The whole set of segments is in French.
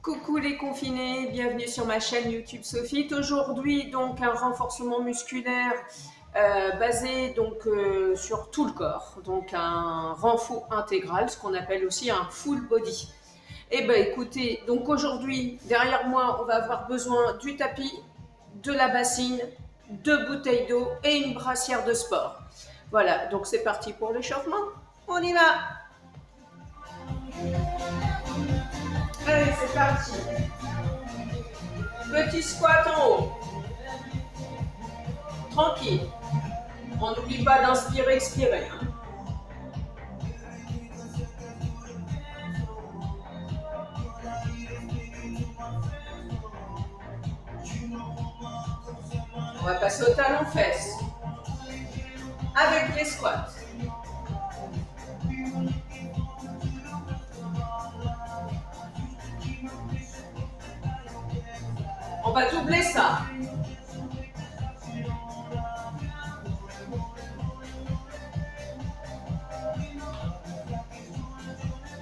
Coucou les confinés, bienvenue sur ma chaîne YouTube Sophie. Aujourd'hui donc un renforcement musculaire basé donc sur tout le corps, donc un renfort intégral, ce qu'on appelle aussi un full body. Et ben écoutez, donc aujourd'hui derrière moi on va avoir besoin du tapis, de la bassine, deux bouteilles d'eau et une brassière de sport. Voilà, donc c'est parti pour l'échauffement. On y va. Allez, c'est parti. Petit squat en haut. Tranquille. On n'oublie pas d'inspirer, expirer. On va passer au talon-fesse. Avec les squats. On va doubler ça.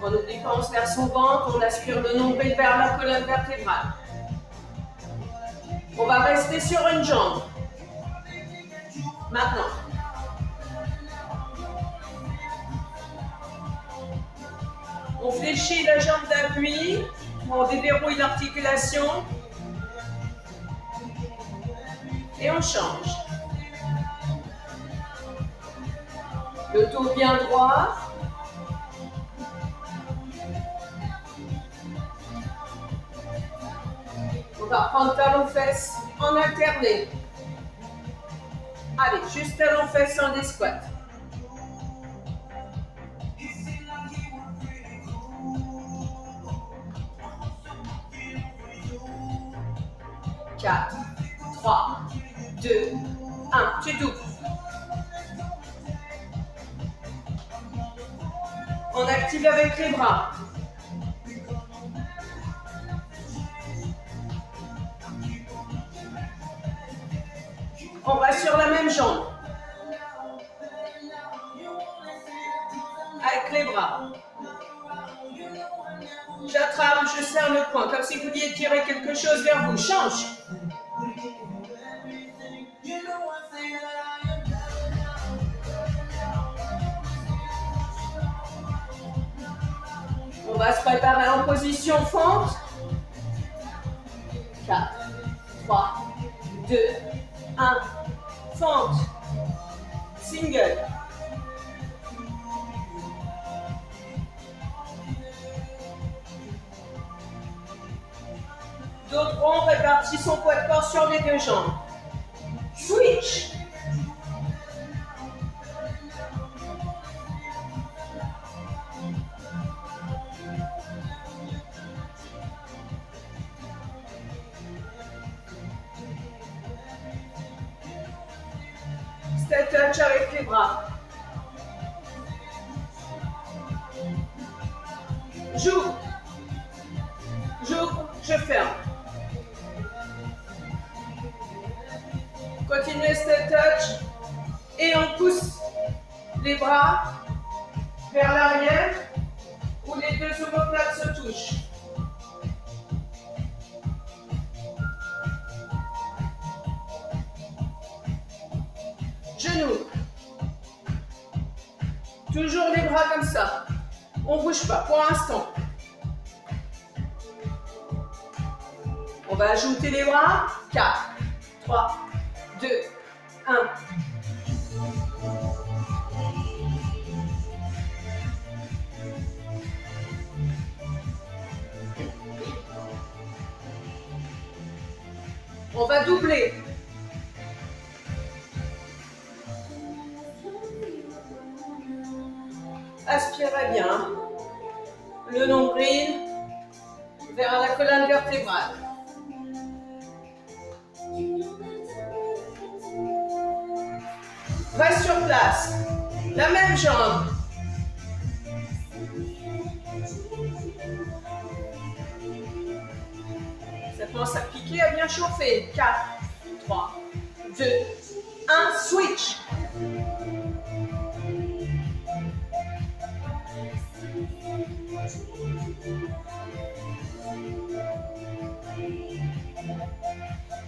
On n'oublie pas, on se serre son ventre, on aspire le nombril vers la colonne vertébrale. On va rester sur une jambe. Maintenant. On fléchit la jambe d'appui, on déverrouille l'articulation. Et on change. Le dos bien droit. On va prendre talon-fesse en alterné. Allez, juste talon-fesse en des squats. Quatre, 3, 2, 1. Tu doubles. On active avec les bras. On va sur la même jambe. Avec les bras. J'attrape, je serre le poing, comme si vous vouliez tirer quelque chose vers vous. Change. On va se préparer en position fente. 4, 3, 2, 1. Fente. Single. Dos rond, répartit son poids de corps sur les deux jambes. Switch. Step touch avec les bras. J'ouvre. J'ouvre, je ferme. Continuez step touch. Et on pousse les bras vers l'arrière où les deux omoplates se touchent. Genoux. Toujours les bras comme ça. On ne bouge pas pour l'instant. On va ajouter les bras. 4, 3, 2, 1. On va doubler. Aspirez bien le nombril vers la colonne vertébrale. Reste sur place. La même jambe. Ça commence à piquer, à bien chauffer. 4, 3, 2, 1. Switch.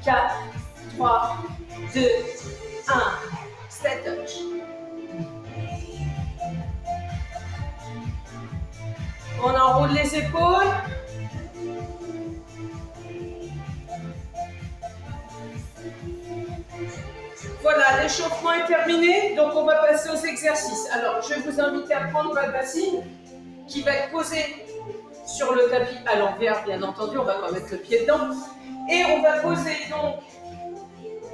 4, 3, 2, 1. Step touch. On enroule les épaules. Voilà, l'échauffement est terminé, donc on va passer aux exercices. Alors, je vais vous inviter à prendre votre bassine qui va être posée sur le tapis à l'envers, bien entendu, on va pas mettre le pied dedans. Et on va poser donc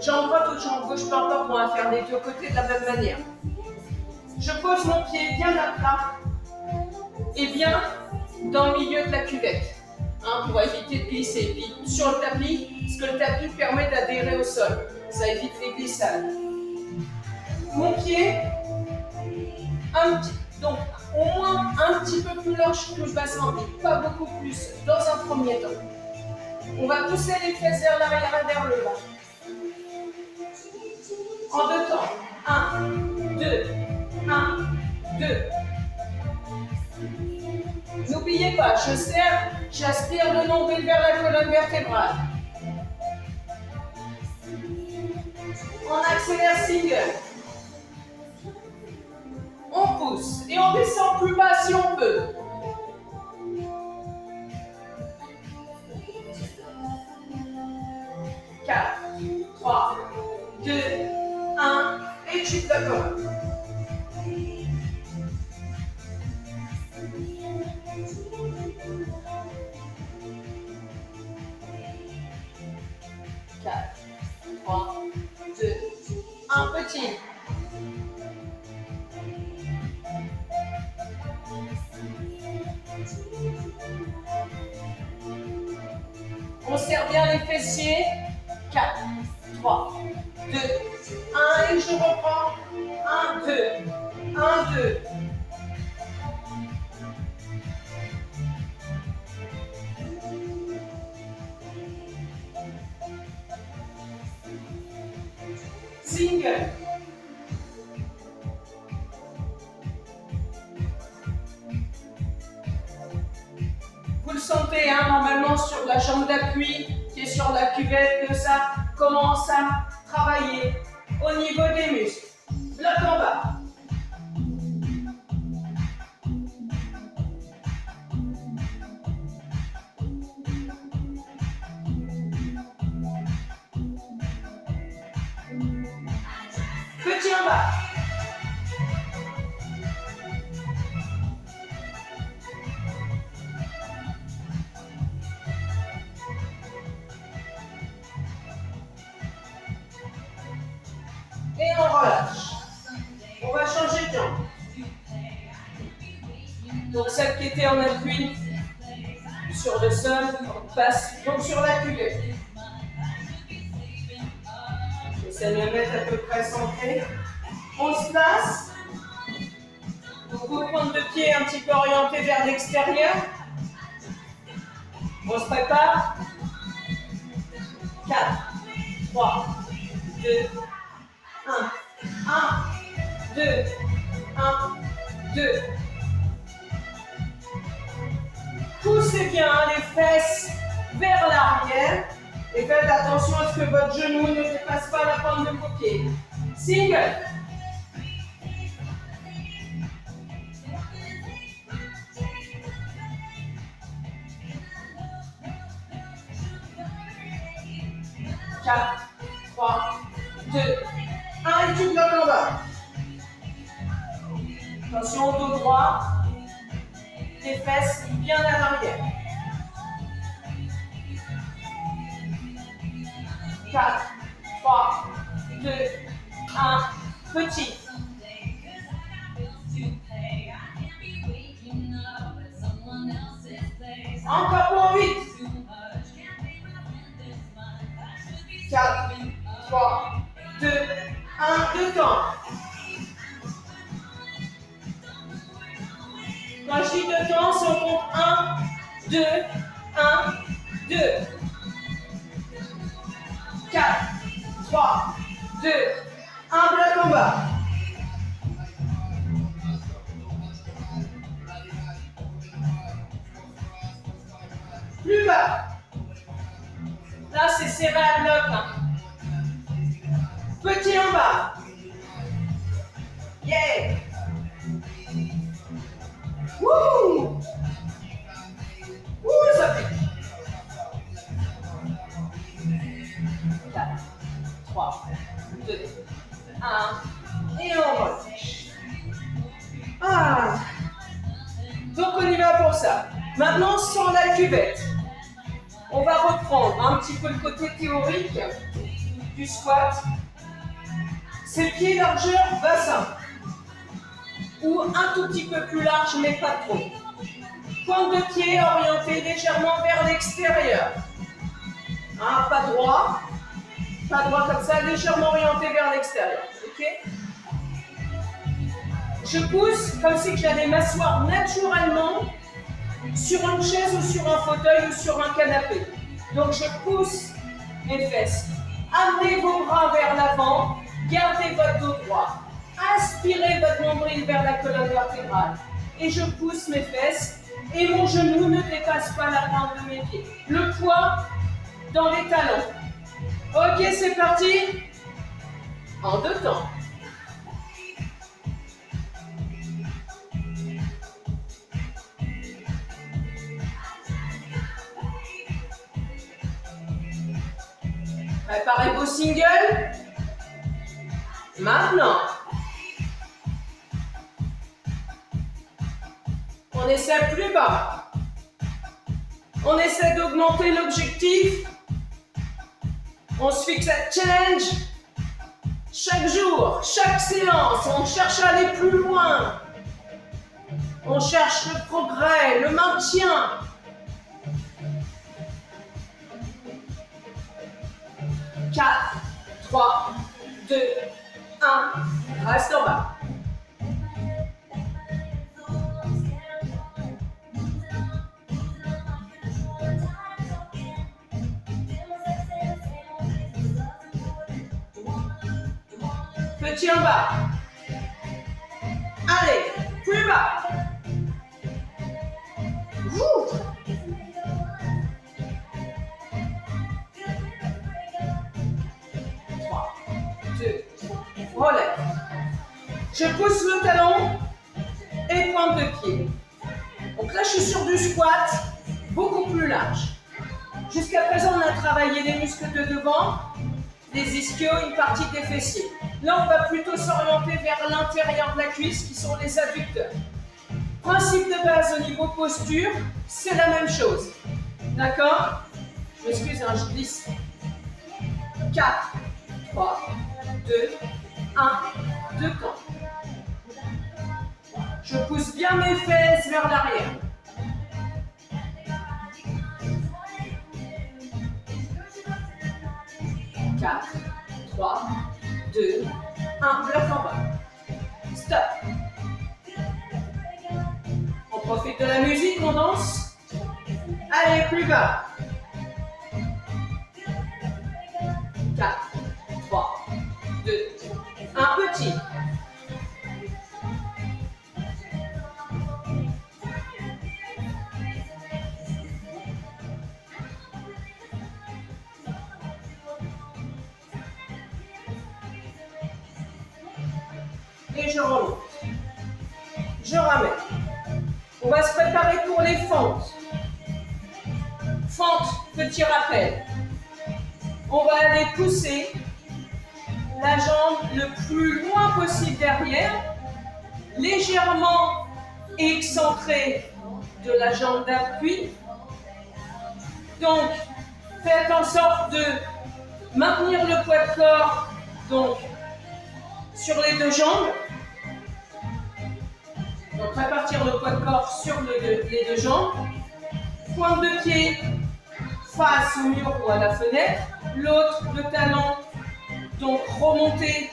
jambe droite ou jambe gauche, peu importe, on va faire les deux côtés de la même manière. Je pose mon pied bien à plat et bien dans le milieu de la cuvette, hein, pour éviter de glisser. Et puis sur le tapis, parce que le tapis permet d'adhérer au sol, ça évite les glissades. Mon pied, donc au moins un petit peu plus large que le bassin, mais pas beaucoup plus dans un premier temps. On va pousser les fesses vers l'arrière et vers le bas. En deux temps. 1, 2, 1, 2. N'oubliez pas, je serre, j'aspire le nombril vers la colonne vertébrale. On accélère single. On pousse et on descend plus bas si on peut. Quatre, 3, 2, 1, et chute de la colonne. Quatre, 3, 2, 1, petit. On serre bien les fessiers. 4, 3, 2, 1 et je reprends. 1, 2, 1, 2. Single. Vous le sentez, hein, normalement sur la jambe d'appui qui est sur la cuvette, que ça commence à travailler au niveau des muscles. Bloc en bas. Petit en bas. Et on relâche. On va changer de jambe. Donc celle qui était en appui sur le sol, on passe donc sur la cuvette. J'essaie de me mettre à peu près centré. On se place. Donc vos pointes de pied un petit peu orientées vers l'extérieur. On se prépare. 4, 3, 2, 1, 1, 2, 1, 2. Poussez bien les fesses vers l'arrière et faites attention à ce que votre genou ne dépasse pas la pointe de vos pieds. Single. Quatre, 3, 2, 1 et tu bloques en bas. Attention, dos droit, les fesses bien à l'arrière. 4, 3, 2, 1, petit. Encore pour 8. 4, 3, 2, 1, deux temps. Quand je dis deux temps, c'est on compte 1, 2, 1, 2. 4, 3, 2, 1, bloc en bas. Plus bas. Là, c'est serré à bloc. Hein. Petit en bas. Yeah. Wouh. Ouh, ça fait. 4, 3, 2, 1. Et on relâche. Ah. Donc, on y va pour ça. Maintenant, sans la cuvette. On va reprendre un petit peu le côté théorique du squat. C'est pied largeur bassin. Ou un tout petit peu plus large, mais pas trop. Pointe de pied orientée légèrement vers l'extérieur. Hein, pas droit. Pas droit comme ça, légèrement orienté vers l'extérieur. Ok? Je pousse comme si j'allais m'asseoir naturellement sur une chaise ou sur un fauteuil ou sur un canapé. Donc je pousse mes fesses. Amenez vos bras vers l'avant. Gardez votre dos droit. Aspirez votre nombril vers la colonne vertébrale. Et je pousse mes fesses. Et mon genou ne dépasse pas la pointe de mes pieds. Le poids dans les talons. Ok, c'est parti. En 2 temps. Préparez vos singles. Maintenant. On essaie plus bas. On essaie d'augmenter l'objectif. On se fixe à challenge. Chaque jour, chaque séance, on cherche à aller plus loin. On cherche le progrès, le maintien. 4, 3, 2, 1. Reste en bas. Petit en bas. Allez, plus bas. Ouh. 3, 2, relève. Je pousse le talon et pointe de pied. Donc là, je suis sur du squat beaucoup plus large. Jusqu'à présent, on a travaillé les muscles de devant, les ischios, une partie des fessiers. Là, on va plutôt s'orienter vers l'intérieur de la cuisse, qui sont les adducteurs. Principe de base au niveau posture, c'est la même chose. D'accord? Je m'excuse, hein, je glisse. 4, 3, 2, 1, 2 temps. Je pousse bien mes fesses vers l'arrière. 4, 3, 2, 1, bloc en bas. Stop. On profite de la musique, on danse. Allez, plus bas. 4, 3, 2, 1, petit. Et je remonte. Je ramène. On va se préparer pour les fentes. Fente, petit rappel. On va aller pousser la jambe le plus loin possible derrière, légèrement excentrée de la jambe d'appui. Donc, faites en sorte de maintenir le poids de corps donc, sur les 2 jambes. Donc, répartir le poids de corps sur les 2 jambes. Pointe de pied face au mur ou à la fenêtre. L'autre, le talon, donc remonter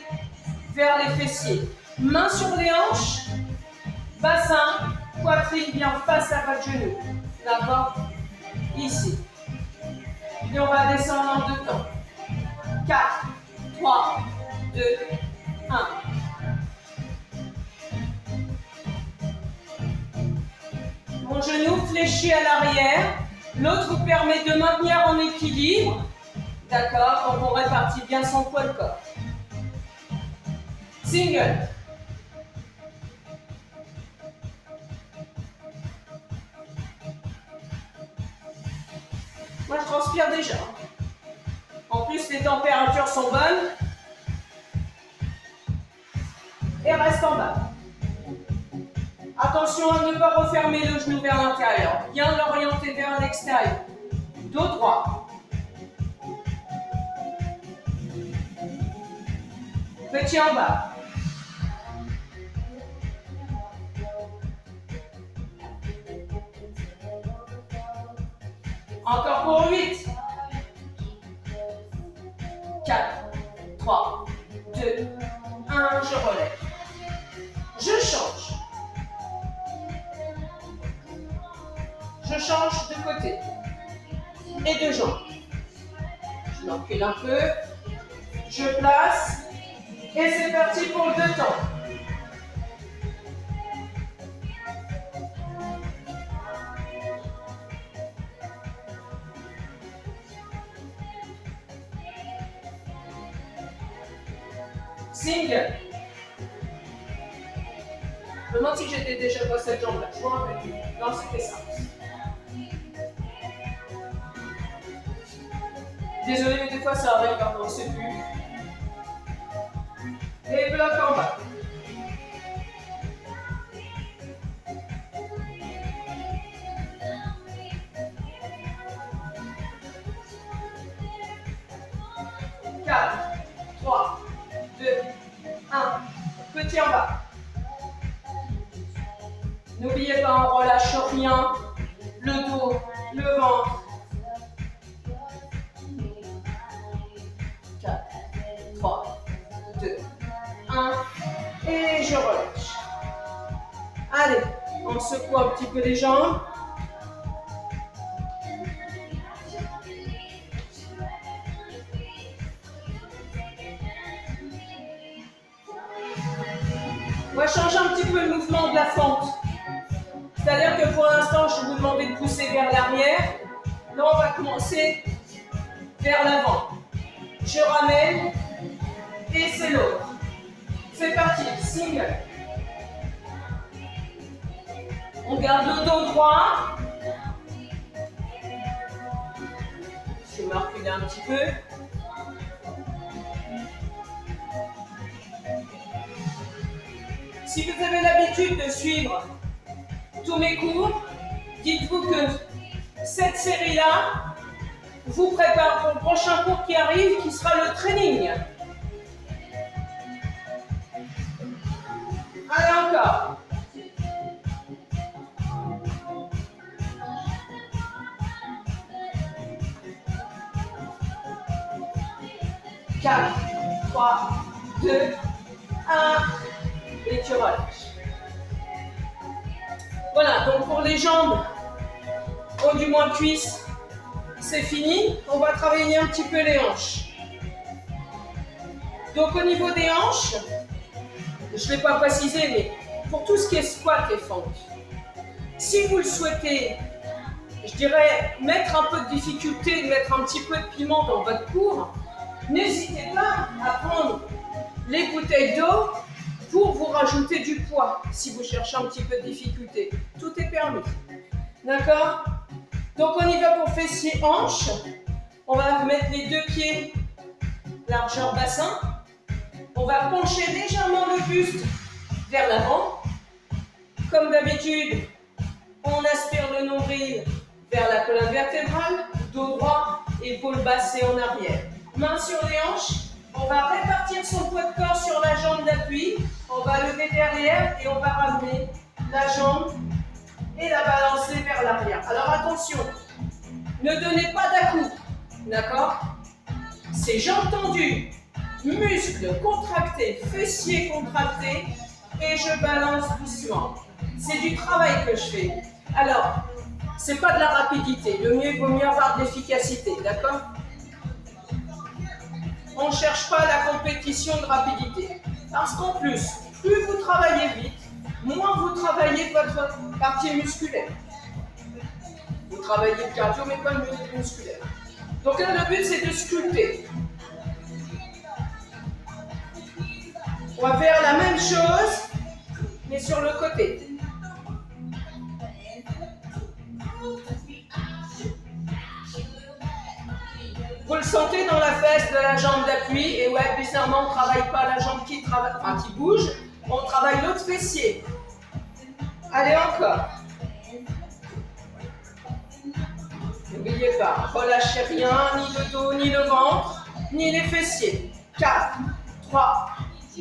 vers les fessiers. Main sur les hanches, bassin, poitrine bien face à votre genou. D'accord? Ici. Et on va descendre en 2 temps. 4, 3, 2, 1. Mon genou fléchi à l'arrière. L'autre vous permet de maintenir en équilibre D'accord, donc on répartit bien son poids de corps. Single. Moi, je transpire déjà. En plus, les températures sont bonnes. Et reste en bas. Attention à ne pas refermer le genou vers l'intérieur. Bien l'orienter vers l'extérieur. Dos droit. Petit en bas. Encore pour 8. 4, 3, 2, 1. Je relève. Je change. Je change de côté. Et de jambe. Je m'encule un peu. Je place. Et c'est parti pour le 2 temps. Single. Je me demande si j'étais déjà pas cette jambe-là. Je me rappelle plus. Non, c'était ça. Désolé, mais des fois ça arrive, pardon, on ne sait plus. Et bloc en bas. Quatre, 3, 2, 1. Petit en bas. N'oubliez pas, on relâche rien. Le dos, le ventre. 4, 3, 2, 1. Et je relâche. Allez, on secoue un petit peu les jambes. On va changer un petit peu le mouvement de la fente. C'est-à-dire que pour l'instant, je vais vous demander de pousser vers l'arrière. Là, on va commencer vers l'avant. Je ramène et c'est l'autre. C'est parti, single. On garde le dos droit. Je vais me reculer un petit peu. Si vous avez l'habitude de suivre tous mes cours, dites-vous que cette série-là vous prépare pour le prochain cours qui arrive, qui sera le training. Allez, encore. Quatre, 3, 2, 1. Et tu relâches. Voilà, donc pour les jambes, ou du moins cuisses, c'est fini. On va travailler un petit peu les hanches. Donc au niveau des hanches, je ne l'ai pas précisé, mais pour tout ce qui est squat et fente, si vous le souhaitez, je dirais mettre un peu de difficulté, mettre un petit peu de piment dans votre cours, n'hésitez pas à prendre les bouteilles d'eau pour vous rajouter du poids, si vous cherchez un petit peu de difficulté. Tout est permis. D'accord? Donc on y va pour fessiers, hanches. On va mettre les deux pieds largeur bassin. On va pencher légèrement le buste vers l'avant. Comme d'habitude, on aspire le nombril vers la colonne vertébrale, dos droit, épaules basse et en arrière. Mains sur les hanches. On va répartir son poids de corps sur la jambe d'appui. On va lever derrière et on va ramener la jambe et la balancer vers l'arrière. Alors attention, ne donnez pas d'à-coups, d'accord? C'est jambes tendues, muscles contractés, fessiers contractés et je balance doucement. C'est du travail que je fais. Alors, c'est pas de la rapidité. Le mieux, il vaut mieux avoir de l'efficacité, d'accord? On ne cherche pas la compétition de rapidité. Parce qu'en plus, plus vous travaillez vite, moins vous travaillez votre partie musculaire. Vous travaillez le cardio, mais pas le musculaire. Donc là, le but, c'est de sculpter. On va faire la même chose, mais sur le côté. Vous le sentez dans la fesse de la jambe d'appui. Et ouais, bizarrement, on ne travaille pas la jambe qui bouge. On travaille l'autre fessier. Allez, encore. N'oubliez pas, relâchez rien, ni le dos, ni le ventre, ni les fessiers. 4, 3,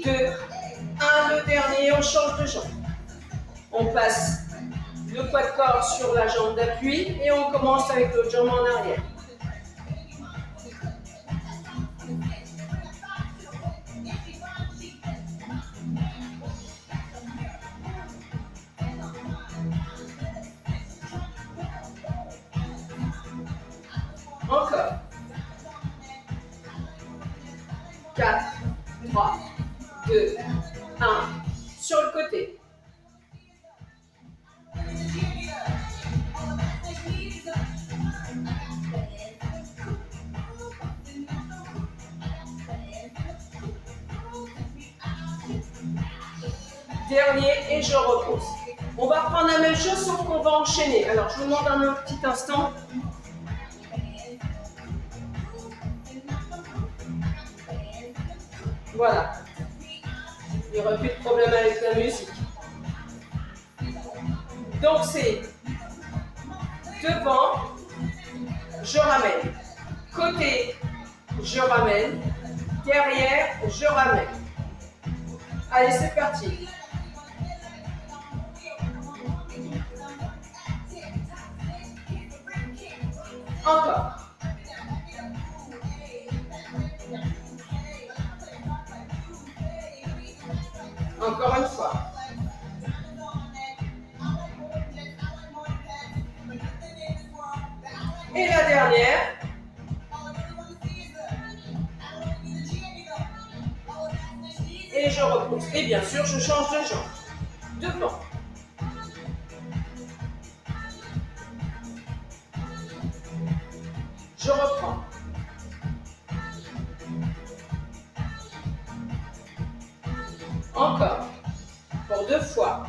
2, 1, le dernier, on change de jambe. On passe le poids de corps sur la jambe d'appui et on commence avec l'autre jambe en arrière. Encore. 4, 3, 2, 1. Sur le côté. Dernier et je repose. On va reprendre la même chose sauf qu'on va enchaîner. Alors je vous demande un petit instant. Voilà. Il n'y aura plus de problème avec la musique. Donc c'est devant, je ramène. Côté, je ramène. Derrière, je ramène. Allez, c'est parti. Encore. Encore une fois. Et la dernière. Et je repose. Et bien sûr, je change de jambe. Devant. Je reprends. Encore. Pour 2 fois.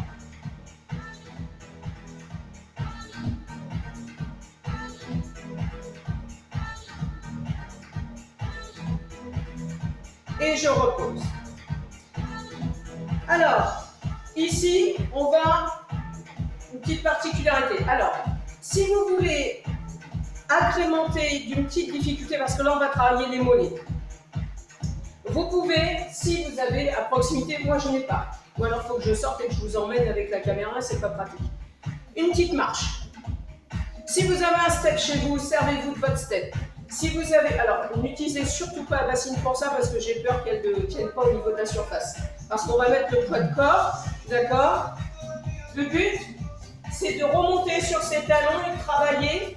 Et je repose. Alors, ici, on va... Une petite particularité. Alors, si vous voulez agrémenter d'une petite difficulté, parce que là, on va travailler les mollets. Vous pouvez, si vous avez à proximité, moi je n'ai pas. Ou alors il faut que je sorte et que je vous emmène avec la caméra, c'est pas pratique. Une petite marche. Si vous avez un step chez vous, servez-vous de votre step. Si vous avez, alors n'utilisez surtout pas la bassine pour ça parce que j'ai peur qu'elle ne tienne pas au niveau de la surface. Parce qu'on va mettre le poids de corps, d'accord? Le but, c'est de remonter sur ses talons et de travailler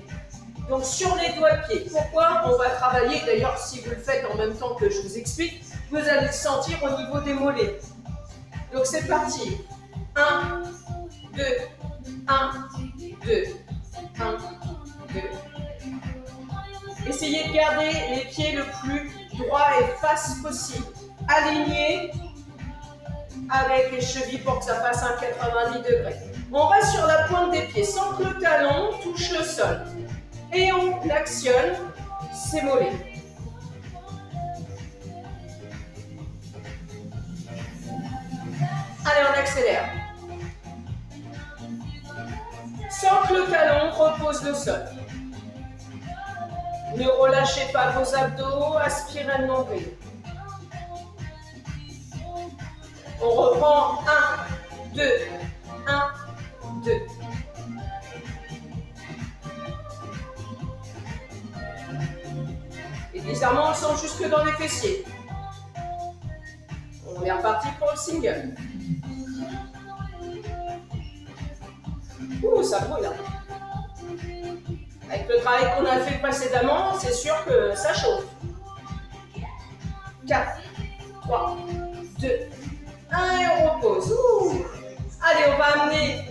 donc sur les doigts de pied. Pourquoi? On va travailler, d'ailleurs si vous le faites en même temps que je vous explique, vous allez le sentir au niveau des mollets. Donc c'est parti. 1, 2, 1, 2, 1, 2. Essayez de garder les pieds le plus droit et face possible. Alignés avec les chevilles pour que ça fasse un 90 degrés. On reste sur la pointe des pieds sans que le talon touche le sol. Et on actionne ses mollets. Allez, on accélère. Sans que le talon repose le sol. Ne relâchez pas vos abdos, aspirez le nombril. On reprend 1, 2, 1, 2. Et bizarrement, on sent jusque dans les fessiers. On est reparti pour le single. Ouh, ça brûle là. Avec le travail qu'on a fait précédemment, c'est sûr que ça chauffe. 4, 3, 2, 1 et on repose. Ouh. Allez, on va amener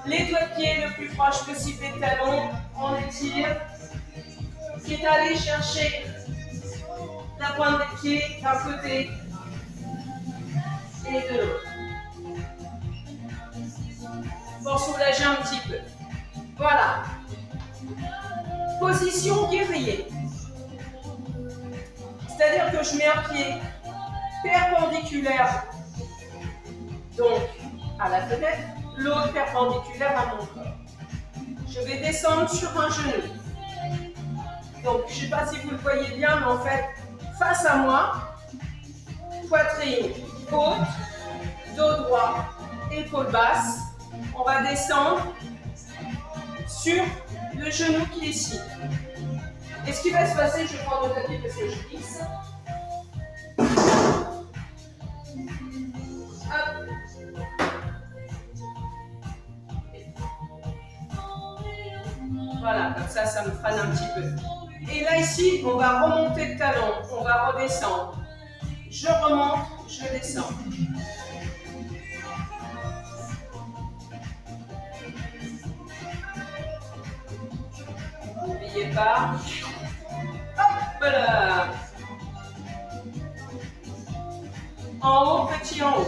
les doigts de pied le plus proche possible des talons. On étire. qui est aller chercher la pointe des pieds d'un côté et de l'autre. Pour soulager un petit peu. Voilà. Position guerrier. C'est-à-dire que je mets un pied perpendiculaire donc à la fenêtre, l'autre perpendiculaire à mon corps. Je vais descendre sur un genou. Donc, je ne sais pas si vous le voyez bien, mais en fait, face à moi, poitrine haute, dos droit, épaule basse. On va descendre sur le genou qui est ici. Et ce qui va se passer, je vais prendre le tapis parce que je glisse. Hop. Voilà, comme ça, ça me freine un petit peu. Et là, ici, on va remonter le talon, on va redescendre. Je remonte, je descends. N'oubliez pas. Hop là. En haut, petit en haut.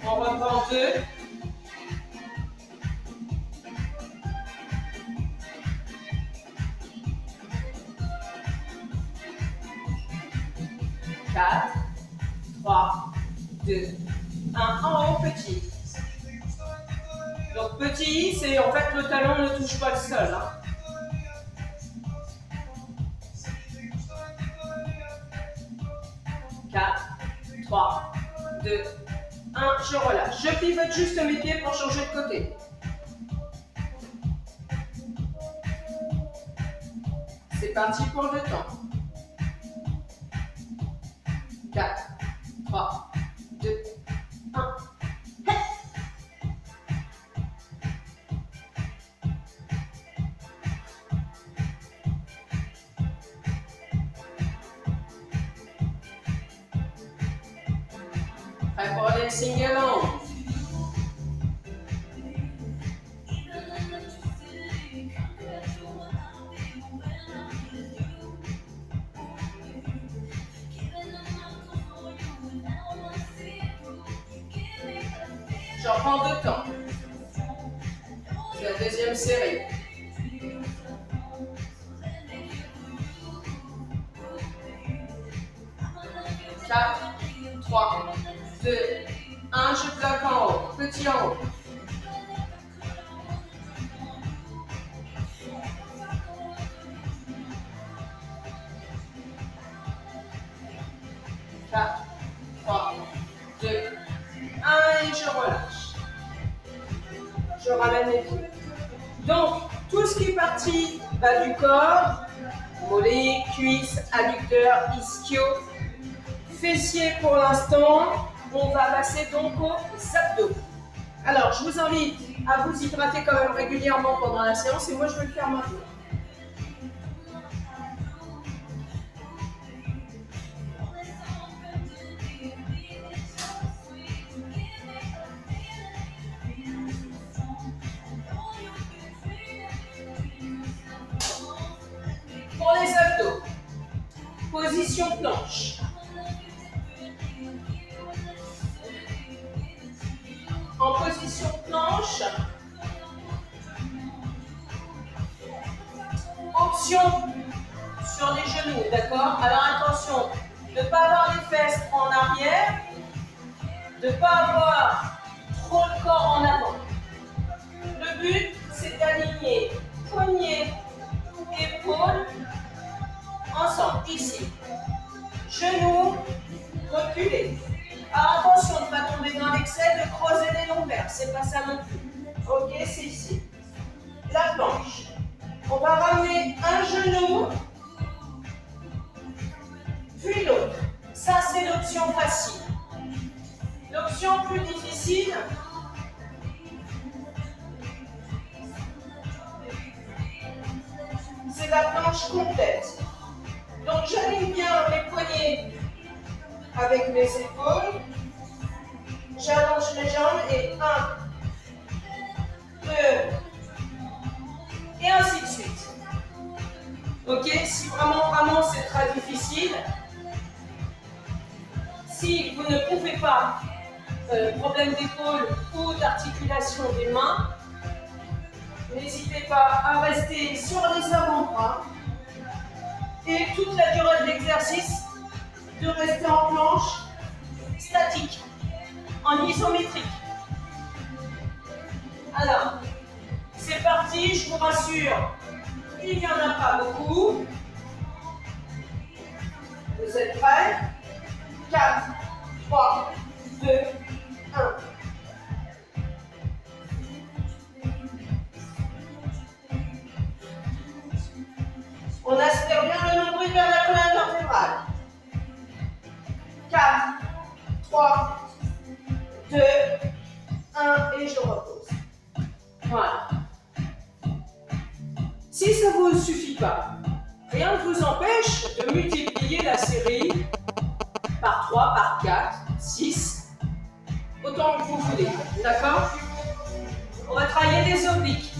On reprend 2. 4, 3, 2, 1. En haut, petit. Donc petit, c'est en fait le talon ne touche pas le sol. Hein. Quatre, 3, 2, 1, je relâche. Je pivote juste mes pieds pour changer de côté. C'est parti pour le temps. 4, 3, 2, 1. Prêt pour les sing-along. Je reprends 2 temps. C'est la deuxième série. Quatre, 3, 2, 1, je bloque en haut, petit en haut. Quatre, 3, 2, 1 et je relâche. Je ramène les pieds. Donc, tout ce qui est parti bas du corps, mollets, cuisses, adducteurs, ischio, fessiers pour l'instant. On va passer donc aux abdos. Alors, je vous invite à vous hydrater quand même régulièrement pendant la séance et moi, je vais le faire maintenant. Pour les abdos, position planche. En position planche, option sur les genoux, d'accord? Alors attention, de ne pas avoir les fesses en arrière, de ne pas avoir trop le corps en avant. Le but, c'est d'aligner poignets, épaules, ensemble, ici. Genoux, reculés. Alors attention de ne pas tomber dans l'excès de creuser les lombaires, c'est pas ça non plus. Ok, c'est ici. La planche. On va ramener un genou, puis l'autre. Ça, c'est l'option facile. L'option plus difficile, c'est la planche complète. Donc j'aligne bien mes poignets avec mes épaules. J'allonge les jambes et 1, 2, et ainsi de suite. Ok, si vraiment c'est très difficile, si vous ne pouvez pas, problème d'épaule ou d'articulation des mains, n'hésitez pas à rester sur les avant-bras et toute la durée de l'exercice de rester en planche statique, en isométrique. Alors, c'est parti, je vous rassure, il n'y en a pas beaucoup. Vous êtes prêts? 4, 3, 2, 1. On aspire bien le nombril vers la colonne vertébrale. 4, 3, 2, 1 et je repose. Voilà. Si ça ne vous suffit pas, rien ne vous empêche de multiplier la série par 3, par 4, 6, autant que vous voulez. D'accord? On va travailler les obliques.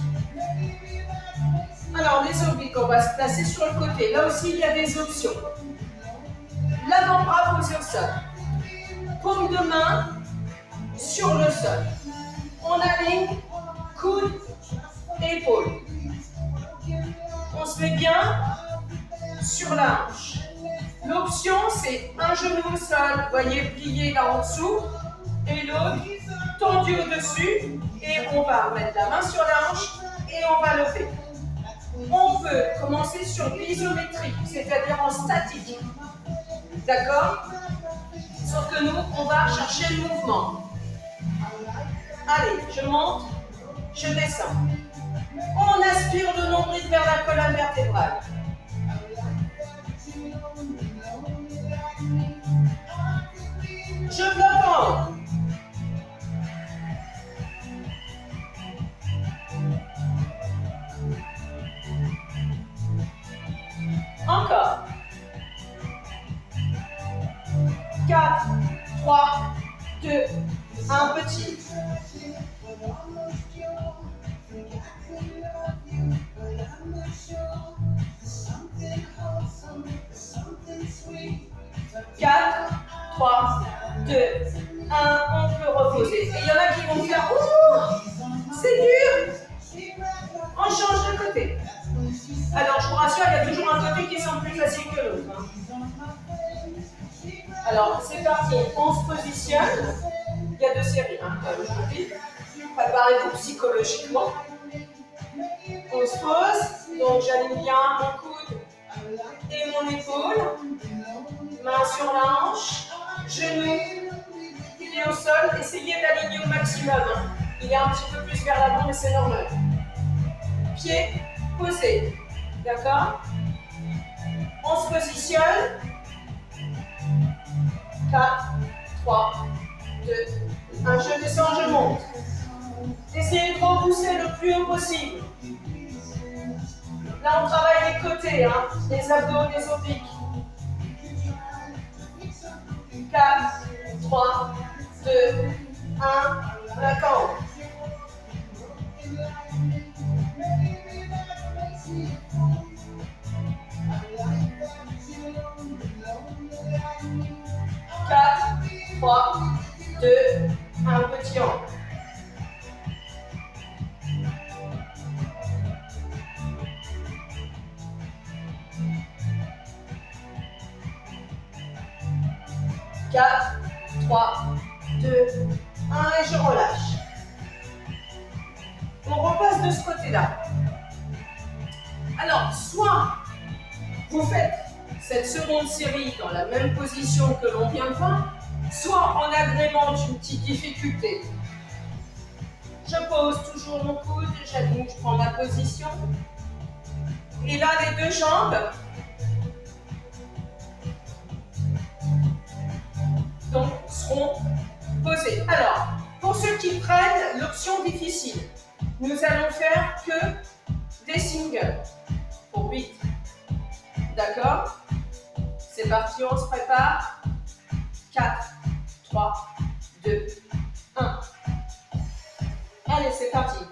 Alors, les obliques, on va se placer sur le côté. Là aussi, il y a des options. L'avant-bras posé au sol. Paume de main sur le sol. On aligne coude, épaule. On se met bien sur la hanche. L'option, c'est un genou au sol, vous voyez, plié là en dessous, et l'autre tendu au-dessus, et on va mettre la main sur la hanche, et on va lever. On peut commencer sur l'isométrique, c'est-à-dire en statique. D'accord? Sauf que nous, on va chercher le mouvement. Allez, je monte, je descends. On aspire le nombril vers la colonne vertébrale. Je bloque en haut. Encore. 4, 3, 2, 1, petit. Quatre, 3, 2, 1, on peut reposer. Et il y en a qui vont faire « Ouh, c'est dur !» On change de côté. Alors, je vous rassure, il y a toujours un côté qui semble plus facile que l'autre. Alors, c'est parti. On se positionne. Il y a 2 séries, comme je vous dis. Préparez-vous psychologiquement. On se pose. Donc, j'aligne bien mon coude et mon épaule. Main sur la hanche. Genou. Il est au sol. Essayez d'aligner au maximum. Il est un petit peu plus vers l'avant, mais c'est normal. Pied posé. D'accord? On se positionne. 4, 3, 2, 1. Je descends, je monte. Essayez de repousser le plus haut possible. Là, on travaille les côtés, hein, les abdos, les obliques. 4, 3, 2, 1. D'accord. Quatre, 3, 2, 1, petit angle. Quatre, 3, 2, 1 et je relâche. On repasse de ce côté-là. Alors, soit vous faites cette seconde série dans la même position que l'on vient de voir, soit on agrémente une petite difficulté. Je pose toujours mon coude, j'aligne, je prends ma position. Et là, les 2 jambes donc, seront posées. Alors, pour ceux qui prennent l'option difficile, nous allons faire que des singles pour 8. D'accord? C'est parti, on se prépare. 4, 3, 2, 1. Allez, c'est parti.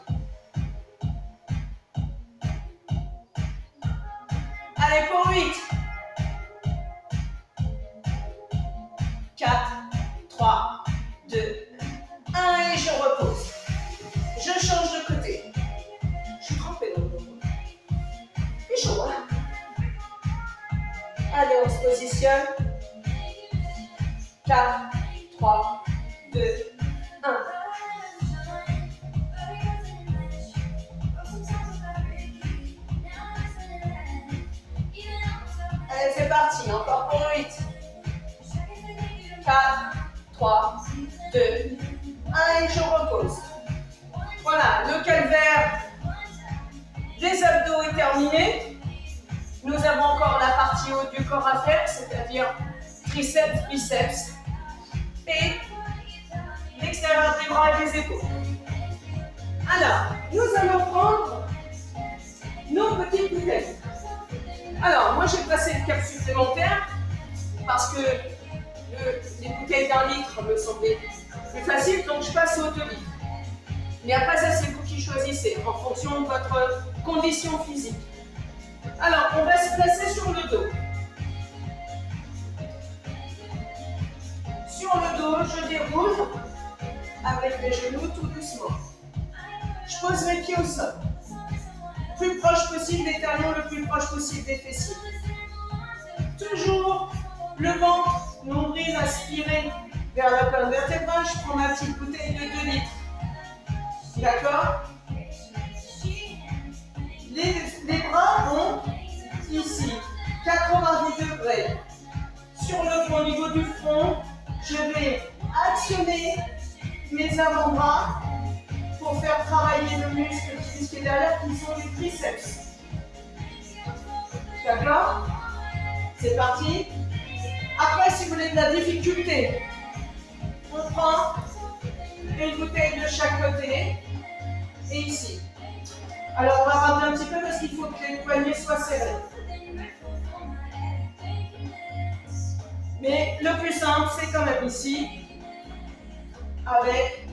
Allez, pour 8. 4, 3, 2, 1 et je repose. Je change de côté. Je suis trempée dans le dos. Il est chaud, hein? Allez, on se positionne. 4, 3, 2, 1. Allez, c'est parti. Encore pour 8. 4, 3, 2, 1 et je repose. Voilà, le calvaire des abdos est terminé. Nous avons encore la partie haute du corps à faire, c'est-à-dire triceps, biceps et l'extérieur des bras et des épaules. Alors, nous allons prendre nos petites bouteilles. Alors, moi j'ai passé le cap supplémentaire parce que les bouteilles d'1 litre me semblaient plus faciles, donc je passe aux 2 litres. Mais après ça, c'est vous qui choisissez en fonction de votre condition physique. Alors, on va se placer sur le dos. Sur le dos, je déroule avec mes genoux tout doucement. Je pose mes pieds au sol. Plus proche possible des talons, le plus proche possible des fessiers. Toujours le ventre, nombril aspiré vers la colonne vertébrale. Je prends ma petite bouteille de 2 litres. D'accord? Les bras vont ici, 90 degrés. Sur le front, au niveau du front, je vais actionner mes avant-bras pour faire travailler le muscle qui est derrière, qui sont les triceps. D'accord? C'est parti. Après, si vous avez de la difficulté, on prend une bouteille de chaque côté et ici. Alors, on va ramener un petit peu parce qu'il faut que les poignets soient serrés. Mais le plus simple, c'est quand même ici, avec,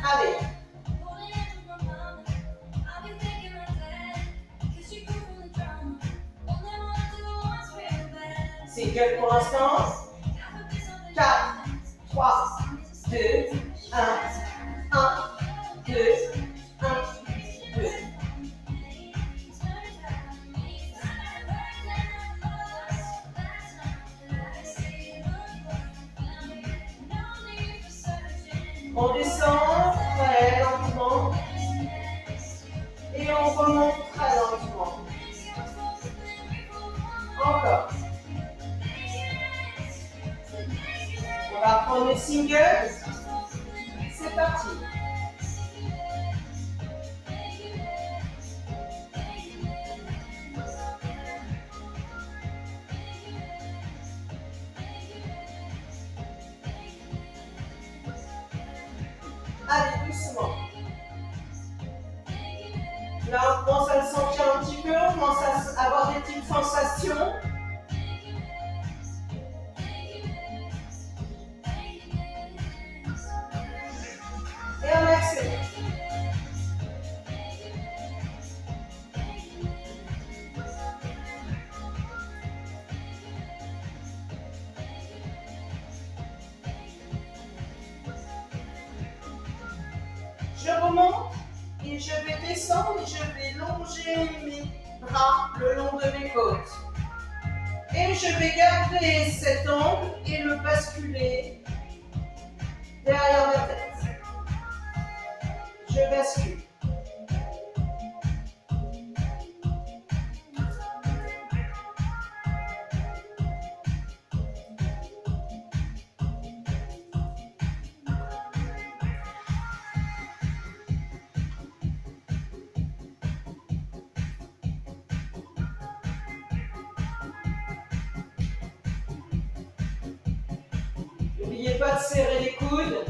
allez. Single pour l'instant. 4, 3, 2, 1, 1, 2, 1, 2. On descend très lentement et on remonte très lentement. Encore. On va prendre les singles. C'est parti. Allez, doucement. Là, on commence à le sentir un petit peu, on commence à avoir des petites sensations. Et on accélère. Je remonte et je vais descendre et je vais longer mes bras le long de mes côtes. Et je vais garder cet angle et le basculer derrière ma tête. Je bascule. N'oubliez pas de serrer les coudes.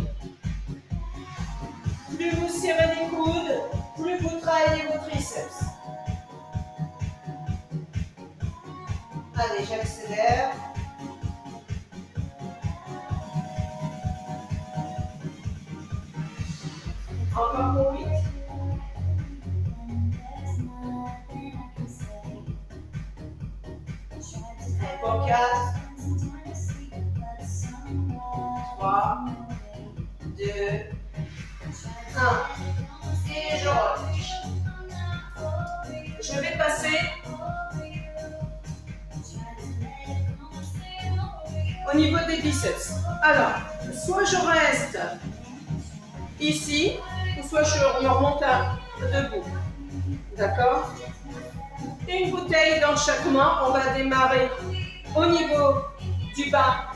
Plus vous serrez les coudes, plus vous travaillez vos triceps. Allez, j'accélère. Encore pour 8. Encore 4. 3, 2, 1. Et je relâche. Je vais passer au niveau des biceps. Alors, soit je reste ici, ou soit je me remonte debout. D'accord? Une bouteille dans chaque main. On va démarrer au niveau du bas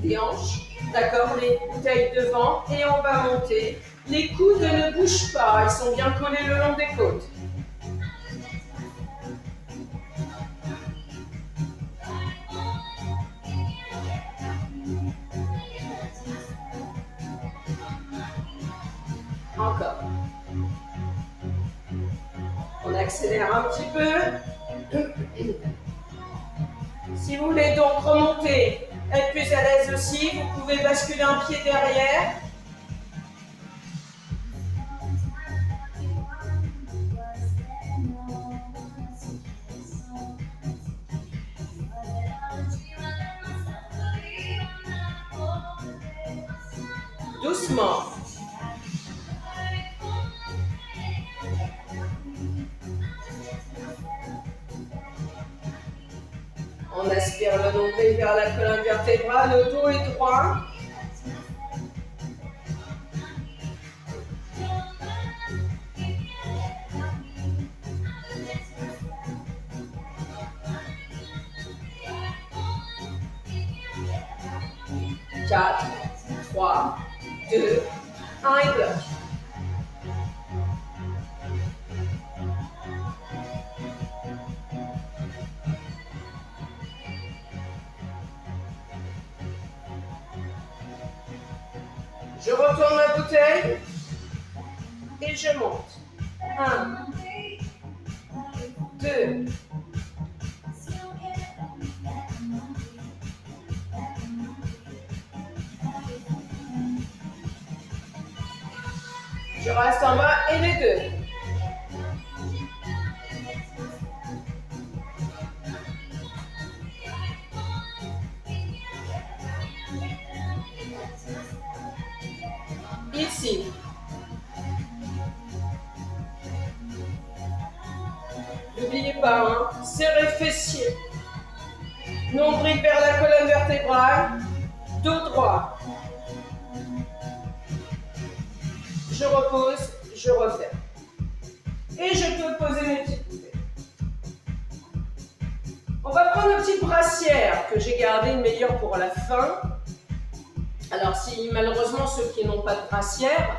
des hanches. D'accord? Les bouteilles devant. Et on va monter. Les coudes ne bougent pas. Ils sont bien collés le long des côtes. Encore. On accélère un petit peu. Si vous voulez donc remonter, être plus à l'aise aussi, vous pouvez basculer un pied derrière. Doucement. On aspire le nombril vers la colonne vertébrale, le dos est droit. Quatre, 3, 2, 1 et bloc. Je retourne la bouteille et je monte. 1, 2, 3. Je reste en bas et les deux. Ici. N'oubliez pas, hein, serrez fessiers. Nombril vers la colonne vertébrale. Dos droit. Je repose, je referme. Et je peux poser mes petites bouteilles. On va prendre une petite brassière que j'ai gardée, une meilleure pour la fin. Alors, si malheureusement ceux qui n'ont pas de brassière,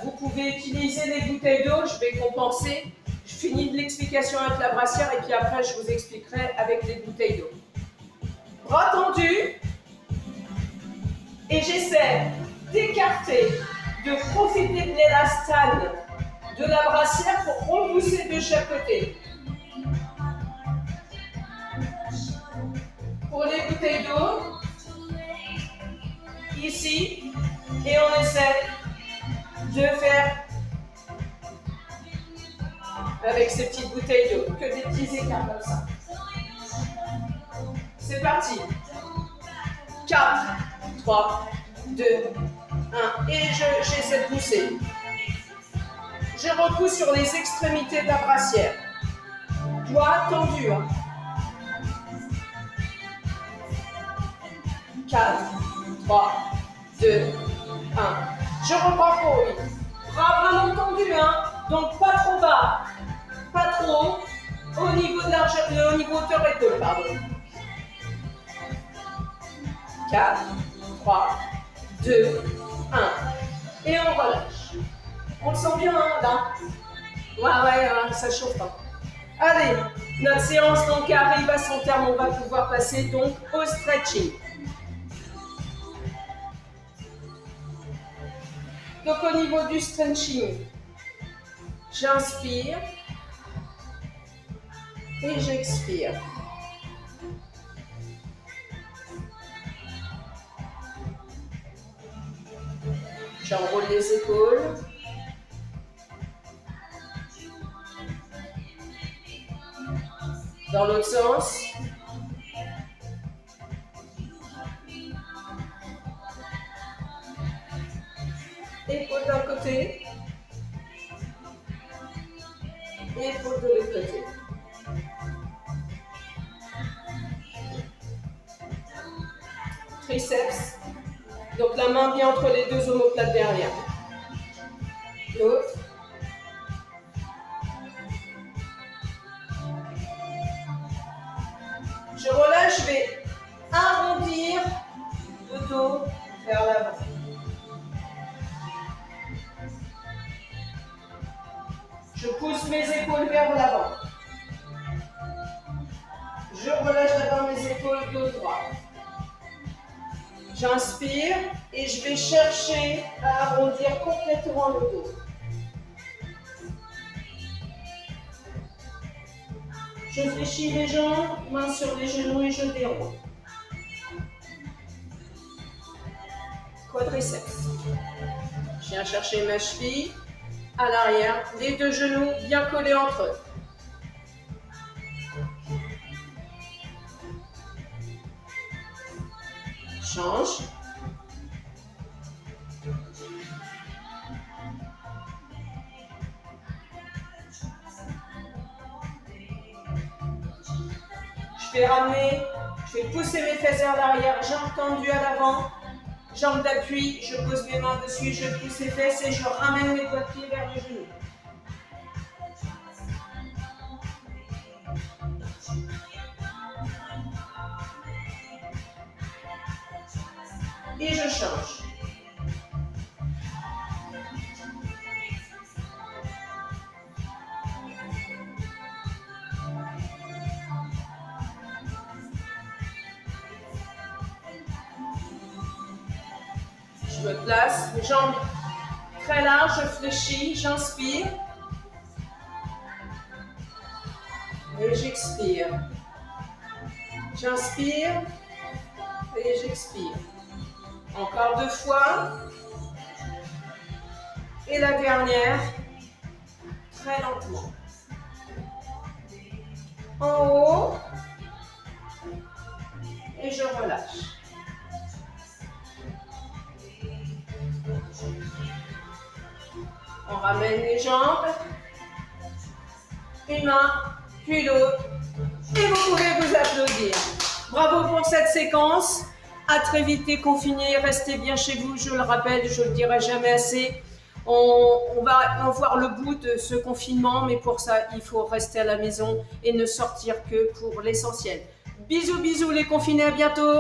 vous pouvez utiliser les bouteilles d'eau. Je vais compenser. Je finis l'explication avec la brassière et puis après je vous expliquerai avec les bouteilles d'eau. Bras tendus. Et j'essaie d'écarter, de profiter de l'élastane de la brassière pour repousser de chaque côté. Pour les bouteilles d'eau, ici, et on essaie de faire avec ces petites bouteilles d'eau, que des petits écarts comme ça. C'est parti. 4, 3, 2, 1. Et j'essaie de pousser. Je repousse sur les extrémités de la brassière. Doigts tendus. 4, 3, 2, 1. Je reprends pour 8. Bras vraiment tendus, hein. Donc pas trop bas, pas trop haut, au niveau de largeur, au niveau hauteur épaule, pardon. 4, 3, 2, 1. Et on relâche. On le sent bien, hein, là. Ouais, ça chauffe. Hein. Allez, notre séance donc arrive à son terme. On va pouvoir passer donc au stretching. Donc au niveau du stretching, j'inspire. Et j'expire. J'enroule les épaules. Dans l'autre sens. Épaule d'un côté. Épaule de l'autre côté. Triceps. Donc la main bien entre les deux omoplates derrière. L'autre. Je relâche, je vais arrondir le dos vers l'avant. Je pousse mes épaules vers l'avant. Je relâche d'abord mes épaules, dos droit. J'inspire et je vais chercher à arrondir complètement le dos. Je fléchis les jambes, mains sur les genoux et je déroule. Quadriceps. Je viens chercher ma cheville à l'arrière, les deux genoux bien collés entre eux. Change. Je vais ramener, je vais pousser mes fesses vers l'arrière, jambes tendues à l'avant, jambes d'appui, je pose mes mains dessus, je pousse les fesses et je ramène mes doigts de pied vers les genoux. Et je change. Je me place, les jambes très larges, je fléchis, j'inspire. Et j'expire. J'inspire et j'expire. Encore 2 fois. Et la dernière, très lentement. En haut. Et je relâche. On ramène les jambes. Une main, puis l'autre. Et vous pouvez vous applaudir. Bravo pour cette séquence. À très vite les confinés, restez bien chez vous, je le rappelle, je ne le dirai jamais assez. On va en voir le bout de ce confinement, mais pour ça, il faut rester à la maison et ne sortir que pour l'essentiel. Bisous, bisous les confinés, à bientôt.